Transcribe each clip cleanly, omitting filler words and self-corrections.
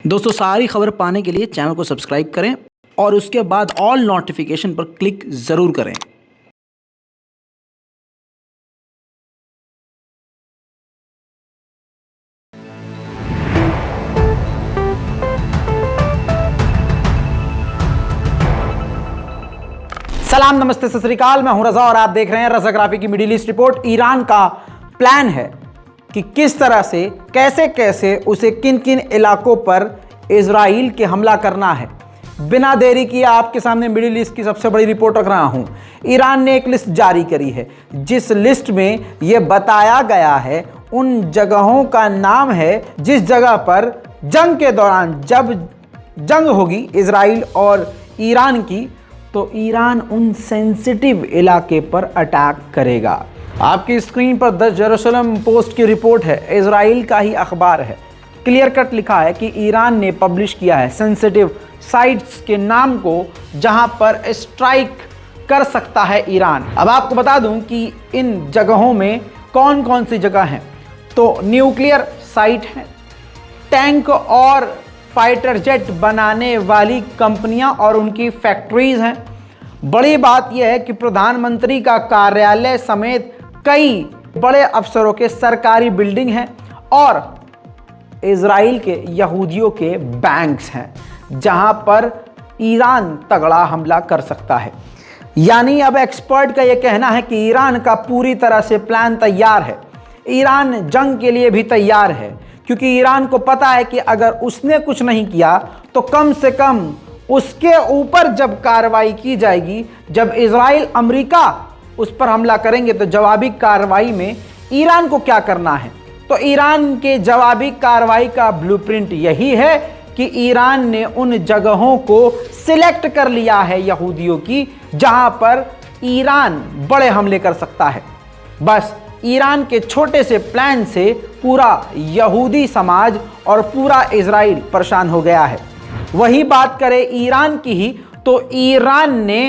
दोस्तों सारी खबर पाने के लिए चैनल को सब्सक्राइब करें और उसके बाद ऑल नोटिफिकेशन पर क्लिक ज़रूर करें। सलाम, नमस्ते, सत श्री अकाल। मैं हूं रजा और आप देख रहे हैं रजाग्राफी की मिडिल ईस्ट रिपोर्ट। ईरान का प्लान है कि किस तरह से कैसे कैसे उसे किन किन इलाकों पर इजराइल के हमला करना है। बिना देरी किए आपके सामने मिडिल ईस्ट की सबसे बड़ी रिपोर्ट रख रहा हूं। ईरान ने एक लिस्ट जारी करी है जिस लिस्ट में यह बताया गया है उन जगहों का नाम है जिस जगह पर जंग के दौरान जब जंग होगी इजराइल और ईरान की तो ईरान उन सेंसिटिव इलाके पर अटैक करेगा। आपकी स्क्रीन पर द जेरूसलम पोस्ट की रिपोर्ट है, इजराइल का ही अखबार है। क्लियर कट लिखा है कि ईरान ने पब्लिश किया है सेंसिटिव साइट्स के नाम को जहां पर स्ट्राइक कर सकता है ईरान। अब आपको बता दूं कि इन जगहों में कौन कौन सी जगह हैं। तो न्यूक्लियर साइट है, टैंक और फाइटर जेट बनाने वाली कंपनियां और उनकी फैक्ट्रीज हैं। बड़ी बात यह है कि प्रधानमंत्री का कार्यालय समेत कई बड़े अफसरों के सरकारी बिल्डिंग हैं और इजराइल के यहूदियों के बैंक्स हैं जहां पर ईरान तगड़ा हमला कर सकता है। यानी अब एक्सपर्ट का यह कहना है कि ईरान का पूरी तरह से प्लान तैयार है। ईरान जंग के लिए भी तैयार है क्योंकि ईरान को पता है कि अगर उसने कुछ नहीं किया तो कम से कम उसके ऊपर जब कार्रवाई की जाएगी, जब इजराइल अमेरिका उस पर हमला करेंगे तो जवाबी कार्रवाई में ईरान को क्या करना है। तो ईरान के जवाबी कार्रवाई का ब्लूप्रिंट यही है कि ईरान ने उन जगहों को सिलेक्ट कर लिया है यहूदियों की जहां पर ईरान बड़े हमले कर सकता है। बस ईरान के छोटे से प्लान से पूरा यहूदी समाज और पूरा इजराइल परेशान हो गया है। वही बात करें ईरान की ही तो ईरान ने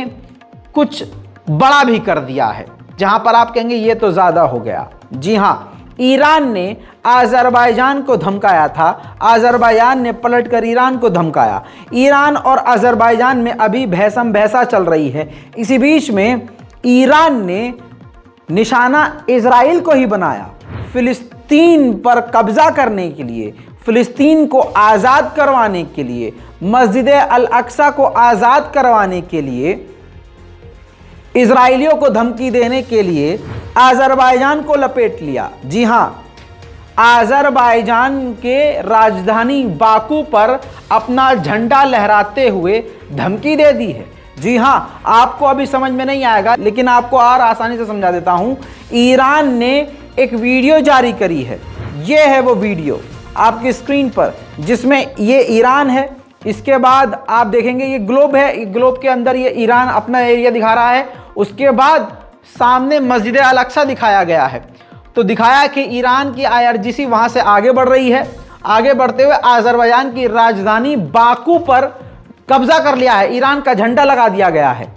कुछ बड़ा भी कर दिया है जहां पर आप कहेंगे ये तो ज़्यादा हो गया। जी हां, ईरान ने अज़रबैजान को धमकाया था, अज़रबैजान ने पलटकर ईरान को धमकाया। ईरान और अज़रबैजान में अभी भैसम भैसा चल रही है। इसी बीच में ईरान ने निशाना इजराइल को ही बनाया। फिलिस्तीन पर कब्जा करने के लिए, फिलिस्तीन को आज़ाद करवाने के लिए, मस्जिद अल अक्सा को आज़ाद करवाने के लिए, इजराइलियों को धमकी देने के लिए अज़रबैजान को लपेट लिया। जी हां, अज़रबैजान के राजधानी बाकू पर अपना झंडा लहराते हुए धमकी दे दी है। जी हां, आपको अभी समझ में नहीं आएगा लेकिन आपको और आसानी से समझा देता हूं। ईरान ने एक वीडियो जारी करी है, यह है वो वीडियो आपकी स्क्रीन पर जिसमें ये ईरान है। इसके बाद आप देखेंगे ये ग्लोब है, ये ग्लोब के अंदर ये ईरान अपना एरिया दिखा रहा है। उसके बाद सामने मस्जिद अल अक्सा दिखाया गया है। तो दिखाया कि ईरान की IRGC वहां से आगे बढ़ रही है। आगे बढ़ते हुए अज़रबैजान की राजधानी बाकू पर कब्जा कर लिया है, ईरान का झंडा लगा दिया गया है।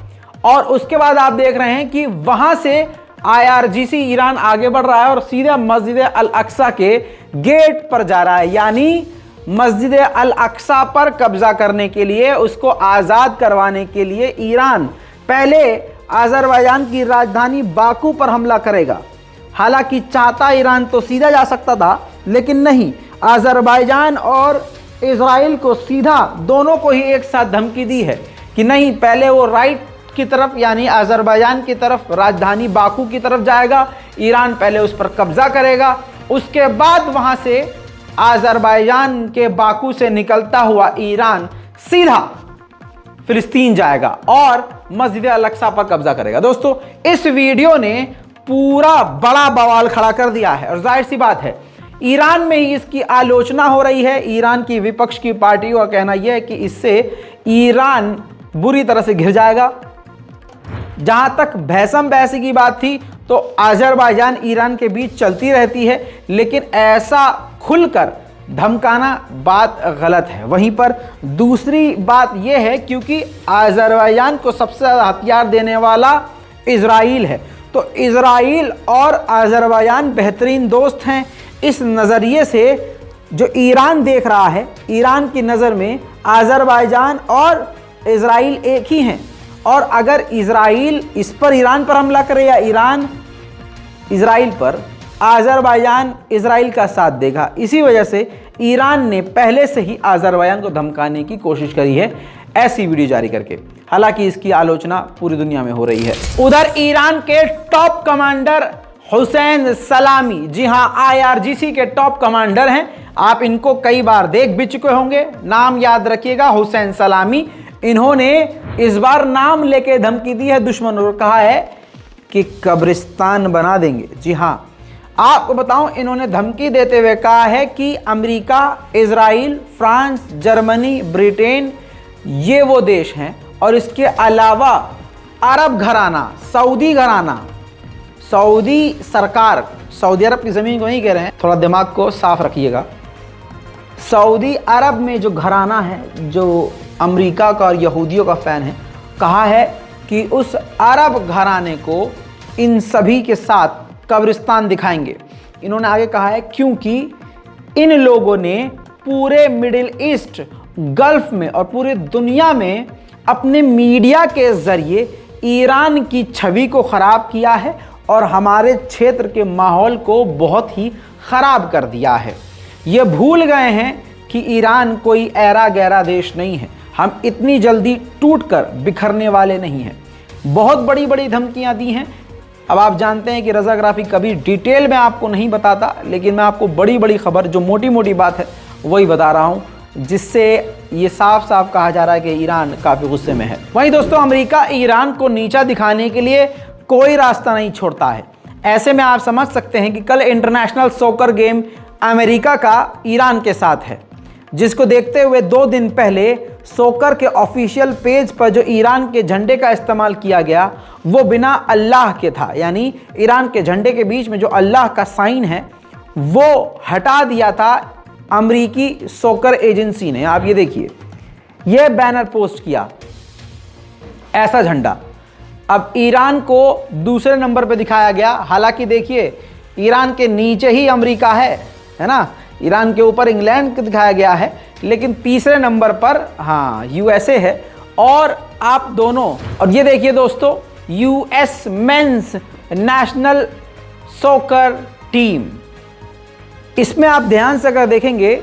और उसके बाद आप देख रहे हैं कि वहां से IRGC ईरान आगे बढ़ रहा है और सीधे मस्जिद अल अक्सा के गेट पर जा रहा है। यानी मस्जिद अल अक्सा पर कब्जा करने के लिए, उसको आज़ाद करवाने के लिए ईरान पहले अज़रबैजान की राजधानी बाकू पर हमला करेगा। हालांकि चाहता ईरान तो सीधा जा सकता था लेकिन नहीं, अज़रबैजान और इजराइल को सीधा दोनों को ही एक साथ धमकी दी है कि नहीं, पहले वो राइट की तरफ यानी अज़रबैजान की तरफ राजधानी बाकू की तरफ जाएगा, ईरान पहले उस पर कब्जा करेगा, उसके बाद वहां से अज़रबैजान के बाकू से निकलता हुआ ईरान सीधा फिलिस्तीन जाएगा और मस्जिद अल अक्सा पर कब्जा करेगा। दोस्तों इस वीडियो ने पूरा बड़ा बवाल खड़ा कर दिया है और जाहिर सी बात है ईरान में ही इसकी आलोचना हो रही है। ईरान की विपक्ष की पार्टियों का कहना यह है कि इससे ईरान बुरी तरह से घिर जाएगा। जहां तक भैसम भैसी की बात थी तो अज़रबैजान ईरान के बीच चलती रहती है लेकिन ऐसा खुलकर धमकाना बात गलत है। वहीं पर दूसरी बात यह है क्योंकि अज़रबैजान को सबसे ज़्यादा हथियार देने वाला इजराइल है तो इजराइल और अज़रबैजान बेहतरीन दोस्त हैं। इस नज़रिए से जो ईरान देख रहा है, ईरान की नज़र में अज़रबैजान और इज़राइल एक ही हैं। और अगर इज़राइल इस पर ईरान पर हमला करे या ईरान इज़राइल पर, अज़रबैजान इज़राइल का साथ देगा। इसी वजह से ईरान ने पहले से ही अज़रबैजान को धमकाने की कोशिश करी है ऐसी वीडियो जारी करके। हालांकि इसकी आलोचना पूरी दुनिया में हो रही है। उधर ईरान के टॉप कमांडर हुसैन सलामी, जी हां, IRGC के टॉप कमांडर हैं। आप इनको कई बार देख भी चुके होंगे, नाम याद रखिएगा, हुसैन सलामी। इन्होंने इस बार नाम लेके धमकी दी है दुश्मनों को, कहा है कि कब्रिस्तान बना देंगे। जी हां, आपको बताऊं, इन्होंने धमकी देते हुए कहा है कि America, Israel, France, Germany, Britain, ये वो देश हैं, और इसके अलावा अरब घराना, सऊदी घराना, सऊदी सरकार, सऊदी अरब की ज़मीन को नहीं कह रहे हैं, थोड़ा दिमाग को साफ रखिएगा। सऊदी अरब में जो घराना है, जो अमेरिका का और यहूदियों का फ़ैन है, कहा है कि उस अरब घराने को इन सभी के साथ कब्रिस्तान दिखाएंगे। इन्होंने आगे कहा है क्योंकि इन लोगों ने पूरे मिडिल ईस्ट, गल्फ में और पूरी दुनिया में अपने मीडिया के ज़रिए ईरान की छवि को ख़राब किया है और हमारे क्षेत्र के माहौल को बहुत ही ख़राब कर दिया है। ये भूल गए हैं कि ईरान कोई ऐरा गैरा देश नहीं है, हम इतनी जल्दी टूटकर बिखरने वाले नहीं हैं। बहुत बड़ी बड़ी धमकियां दी हैं। अब आप जानते हैं कि रज़ाग्राफी कभी डिटेल में आपको नहीं बताता, लेकिन मैं आपको बड़ी बड़ी खबर, जो मोटी मोटी बात है वही बता रहा हूँ, जिससे ये साफ साफ कहा जा रहा है कि ईरान काफ़ी गुस्से में है। वहीं दोस्तों, अमेरिका ईरान को नीचा दिखाने के लिए कोई रास्ता नहीं छोड़ता है। ऐसे में आप समझ सकते हैं कि कल इंटरनेशनल सॉकर गेम अमेरिका का ईरान के साथ है, जिसको देखते हुए 2 दिन पहले सॉकर के ऑफिशियल पेज पर जो ईरान के झंडे का इस्तेमाल किया गया वो बिना अल्लाह के था। यानी ईरान के झंडे के बीच में जो अल्लाह का साइन है वो हटा दिया था अमेरिकी सॉकर एजेंसी ने। आप ये देखिए, ये बैनर पोस्ट किया, ऐसा झंडा। अब ईरान को दूसरे नंबर पे दिखाया गया। हालांकि देखिए, ईरान के नीचे ही अमेरिका है ना, ईरान के ऊपर इंग्लैंड दिखाया गया है, लेकिन तीसरे नंबर पर हाँ USA है। और आप दोनों, और ये देखिए दोस्तों, US mains national soccer team, इसमें आप ध्यान से अगर देखेंगे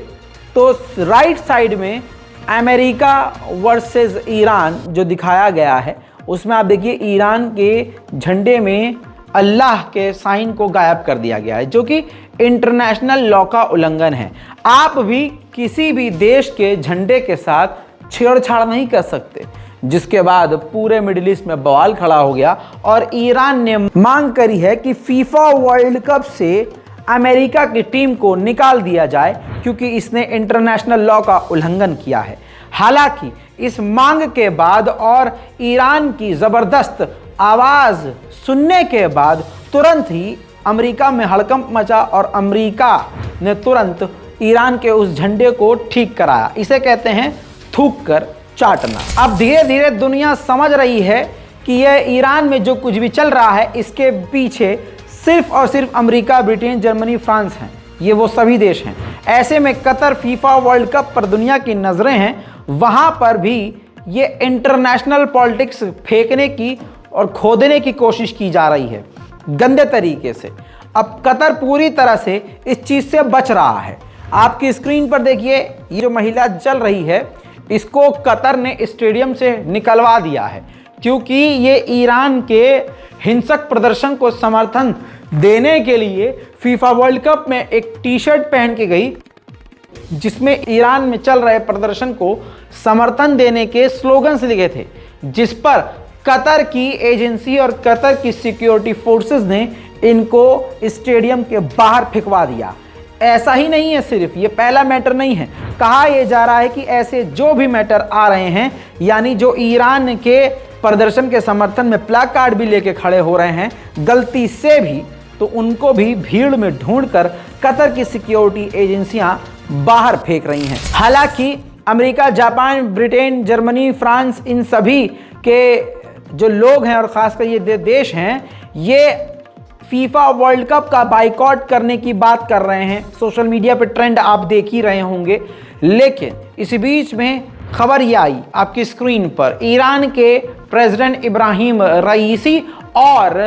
तो राइट साइड में अमेरिका वर्सेस ईरान जो दिखाया गया है, उसमें आप देखिए ईरान के झंडे में अल्लाह के साइन को गायब कर दिया गया है, जो कि इंटरनेशनल लॉ का उल्लंघन है। आप भी किसी भी देश के झंडे के साथ छेड़छाड़ नहीं कर सकते, जिसके बाद पूरे मिडिल ईस्ट में बवाल खड़ा हो गया और ईरान ने मांग करी है कि फीफा वर्ल्ड कप से अमेरिका की टीम को निकाल दिया जाए, क्योंकि इसने इंटरनेशनल लॉ का उल्लंघन किया है। हालांकि इस मांग के बाद और ईरान की ज़बरदस्त आवाज़ सुनने के बाद तुरंत ही अमेरिका में हड़कंप मचा और अमेरिका ने तुरंत ईरान के उस झंडे को ठीक कराया। इसे कहते हैं थूक कर चाटना। अब धीरे धीरे दुनिया समझ रही है कि यह ईरान में जो कुछ भी चल रहा है, इसके पीछे सिर्फ और सिर्फ अमेरिका, ब्रिटेन, जर्मनी, फ्रांस हैं। ये वो सभी देश हैं। ऐसे में कतर फीफा वर्ल्ड कप पर दुनिया की नज़रें हैं, वहाँ पर भी ये इंटरनेशनल पॉलिटिक्स फेंकने की और खोदने की कोशिश की जा रही है गंदे तरीके से। अब कतर पूरी तरह से इस चीज़ से बच रहा है। आपकी स्क्रीन पर देखिए, ये जो महिला चल रही है, इसको कतर ने स्टेडियम से निकलवा दिया है, क्योंकि ये ईरान के हिंसक प्रदर्शन को समर्थन देने के लिए फीफा वर्ल्ड कप में एक टी-शर्ट पहन के गई, जिसमें ईरान में चल रहे प्रदर्शन को समर्थन देने के स्लोगन्स लिखे थे, जिस पर कतर की एजेंसी और कतर की सिक्योरिटी फोर्सेस ने इनको स्टेडियम के बाहर फेंकवा दिया। ऐसा ही नहीं है, सिर्फ ये पहला मैटर नहीं है। कहा यह जा रहा है कि ऐसे जो भी मैटर आ रहे हैं, यानी जो ईरान के प्रदर्शन के समर्थन में प्लैक कार्ड भी लेके खड़े हो रहे हैं गलती से भी, तो उनको भी भीड़ में ढूंढकर कतर की सिक्योरिटी एजेंसियां बाहर फेंक रही हैं। हालांकि America, Japan, Britain, Germany, France, इन सभी के जो लोग हैं और ख़ासकर ये देश हैं, ये फीफा वर्ल्ड कप का बाइकॉट करने की बात कर रहे हैं। सोशल मीडिया पे ट्रेंड आप देख ही रहे होंगे। लेकिन इसी बीच में खबर ये आई आपकी स्क्रीन पर, ईरान के प्रेसिडेंट इब्राहिम रईसी और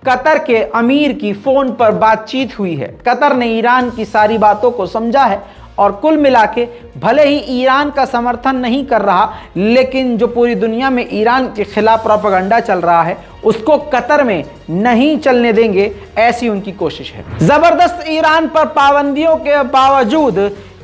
कतर के अमीर की फोन पर बातचीत हुई है। कतर ने ईरान की सारी बातों को समझा है और कुल मिला के भले ही ईरान का समर्थन नहीं कर रहा, लेकिन जो पूरी दुनिया में ईरान के खिलाफ प्रोपेगेंडा चल रहा है उसको कतर में नहीं चलने देंगे, ऐसी उनकी कोशिश है। जबरदस्त ईरान पर पाबंदियों के बावजूद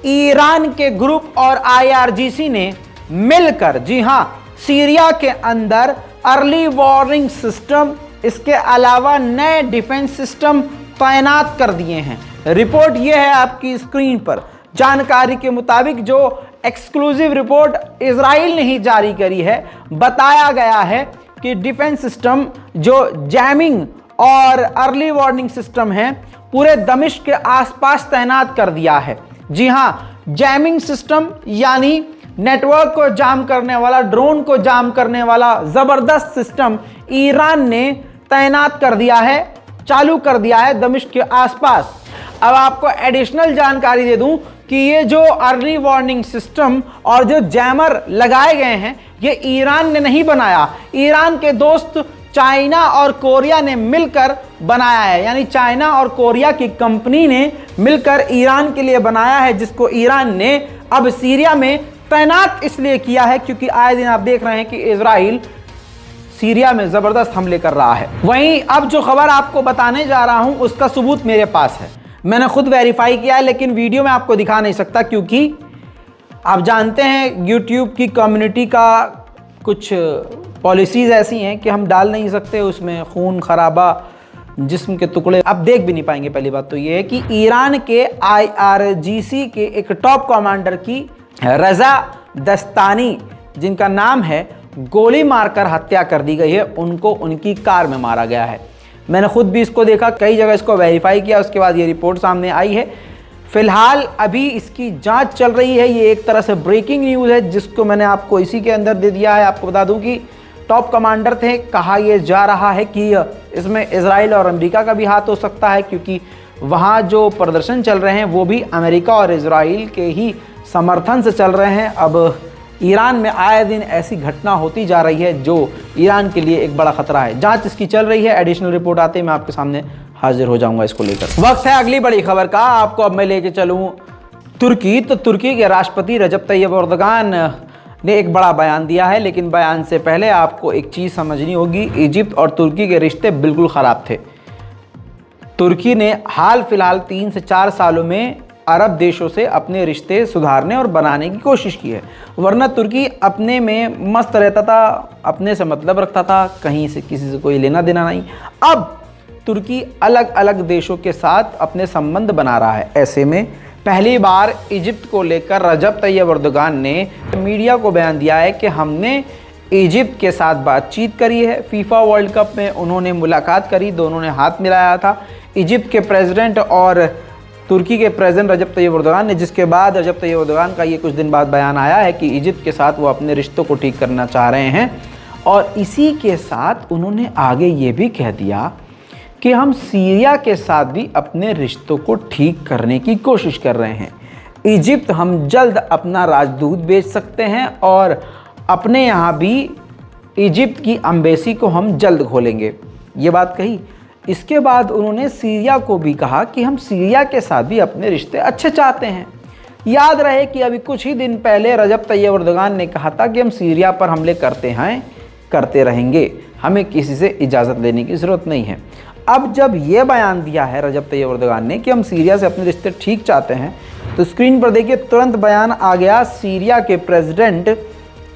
ईरान के ग्रुप और IRGC ने मिलकर, जी हां, सीरिया के अंदर अर्ली वार्निंग सिस्टम, इसके अलावा नए डिफेंस सिस्टम तैनात कर दिए हैं। रिपोर्ट यह है आपकी स्क्रीन पर। जानकारी के मुताबिक जो एक्सक्लूसिव रिपोर्ट इजराइल ने ही जारी करी है, बताया गया है कि डिफेंस सिस्टम जो जैमिंग और अर्ली वार्निंग सिस्टम है पूरे दमिश्क के आसपास तैनात कर दिया है। जी हां, जैमिंग सिस्टम यानी नेटवर्क को जाम करने वाला, ड्रोन को जाम करने वाला जबरदस्त सिस्टम ईरान ने तैनात कर दिया है, चालू कर दिया है दमिश्क के आसपास। अब आपको एडिशनल जानकारी दे दूं कि ये जो अर्ली वार्निंग सिस्टम और जो जैमर लगाए गए हैं ये ईरान ने नहीं बनाया, ईरान के दोस्त चाइना और कोरिया ने मिलकर बनाया है। यानी चाइना और कोरिया की कंपनी ने मिलकर ईरान के लिए बनाया है, जिसको ईरान ने अब सीरिया में तैनात इसलिए किया है क्योंकि आए दिन आप देख रहे हैं कि इजराइल सीरिया में जबरदस्त हमले कर रहा है। वहीं अब जो खबर आपको बताने जा रहा हूं उसका सबूत मेरे पास है, मैंने खुद वेरीफाई किया है, लेकिन वीडियो में आपको दिखा नहीं सकता क्योंकि आप जानते हैं यूट्यूब की कम्युनिटी का कुछ पॉलिसीज़ ऐसी हैं कि हम डाल नहीं सकते उसमें खून खराबा, जिस्म के टुकड़े, आप देख भी नहीं पाएंगे। पहली बात तो ये है कि ईरान के IRGC के एक टॉप कमांडर की रजा दस्तानी, जिनका नाम है, गोली मारकर हत्या कर दी गई है। उनको उनकी कार में मारा गया है। मैंने खुद भी इसको देखा, कई जगह इसको वेरीफाई किया, उसके बाद ये रिपोर्ट सामने आई है। फिलहाल अभी इसकी जांच चल रही है। ये एक तरह से ब्रेकिंग न्यूज़ है जिसको मैंने आपको इसी के अंदर दे दिया है। आपको बता दूं कि टॉप कमांडर थे, कहा यह जा रहा है कि इसमें इजराइल और अमेरिका का भी हाथ हो सकता है क्योंकि वहाँ जो प्रदर्शन चल रहे हैं वो भी अमेरिका और इजराइल के ही समर्थन से चल रहे हैं। अब ईरान में आए दिन ऐसी घटना होती जा रही है जो ईरान के लिए एक बड़ा खतरा है। जांच इसकी चल रही है, एडिशनल रिपोर्ट आते ही मैं आपके सामने हाजिर हो जाऊंगा इसको लेकर। वक्त है अगली बड़ी खबर का। आपको अब मैं लेके चलूं तुर्की। तो तुर्की के राष्ट्रपति रजब तैयब एर्दोगान ने एक बड़ा बयान दिया है, लेकिन बयान से पहले आपको एक चीज़ समझनी होगी। इजिप्ट और तुर्की के रिश्ते बिल्कुल ख़राब थे। तुर्की ने हाल फिलहाल 3 से 4 सालों में अरब देशों से अपने रिश्ते सुधारने और बनाने की कोशिश की है, वरना तुर्की अपने में मस्त रहता था, अपने से मतलब रखता था, कहीं से किसी से कोई लेना देना नहीं। अब तुर्की अलग अलग देशों के साथ अपने संबंध बना रहा है। ऐसे में पहली बार इजिप्ट को लेकर रजब तैयब एर्दोगान ने मीडिया को बयान दिया है कि हमने इजिप्ट के साथ बातचीत करी है। फीफा वर्ल्ड कप में उन्होंने मुलाकात करी, दोनों ने हाथ मिलाया था, इजिप्ट के प्रेसिडेंट और तुर्की के प्रेसिडेंट रजब तैयब एर्दोगान ने। जिसके बाद रजब तैयब एर्दोगान का ये कुछ दिन बाद बयान आया है कि इजिप्ट के साथ वो अपने रिश्तों को ठीक करना चाह रहे हैं। और इसी के साथ उन्होंने आगे ये भी कह दिया कि हम सीरिया के साथ भी अपने रिश्तों को ठीक करने की कोशिश कर रहे हैं। इजिप्ट हम जल्द अपना राजदूत भेज सकते हैं और अपने यहाँ भी इजिप्ट की एम्बेसी को हम जल्द खोलेंगे, ये बात कही। इसके बाद उन्होंने सीरिया को भी कहा कि हम सीरिया के साथ भी अपने रिश्ते अच्छे चाहते हैं। याद रहे कि अभी कुछ ही दिन पहले रजब तैयब एर्दोगान ने कहा था कि हम सीरिया पर हमले करते हैं, करते रहेंगे, हमें किसी से इजाज़त लेने की ज़रूरत नहीं है। अब जब ये बयान दिया है रजब तैयब एर्दोगान ने कि हम सीरिया से अपने रिश्ते ठीक चाहते हैं, तो स्क्रीन पर देखिए तुरंत बयान आ गया सीरिया के प्रेसिडेंट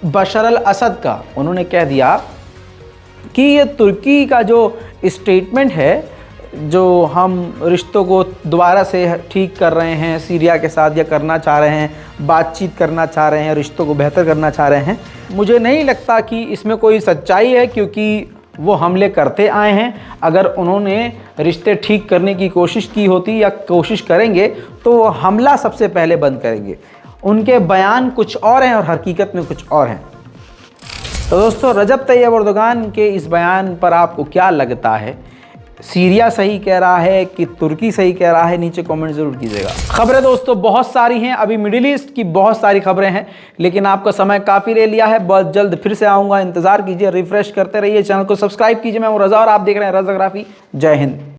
बशर अल असद का। उन्होंने कह दिया कि ये तुर्की का जो स्टेटमेंट है, जो हम रिश्तों को दोबारा से ठीक कर रहे हैं सीरिया के साथ या करना चाह रहे हैं, बातचीत करना चाह रहे हैं, रिश्तों को बेहतर करना चाह रहे हैं, मुझे नहीं लगता कि इसमें कोई सच्चाई है क्योंकि वो हमले करते आए हैं। अगर उन्होंने रिश्ते ठीक करने की कोशिश की होती या कोशिश करेंगे तो वो हमला सबसे पहले बंद करेंगे। उनके बयान कुछ और हैं और हकीकत में कुछ और हैं। तो दोस्तों, रजब तैयब एर्दोगान के इस बयान पर आपको क्या लगता है? सीरिया सही कह रहा है कि तुर्की सही कह रहा है, नीचे कमेंट जरूर कीजिएगा। खबरें दोस्तों बहुत सारी हैं, अभी मिडिल ईस्ट की बहुत सारी खबरें हैं, लेकिन आपका समय काफ़ी ले लिया है। बहुत जल्द फिर से आऊँगा, इंतजार कीजिए, रिफ्रेश करते रहिए, चैनल को सब्सक्राइब कीजिए। मैं हूं रजा और आप देख रहे हैं रजाग्राफी। जय हिंद।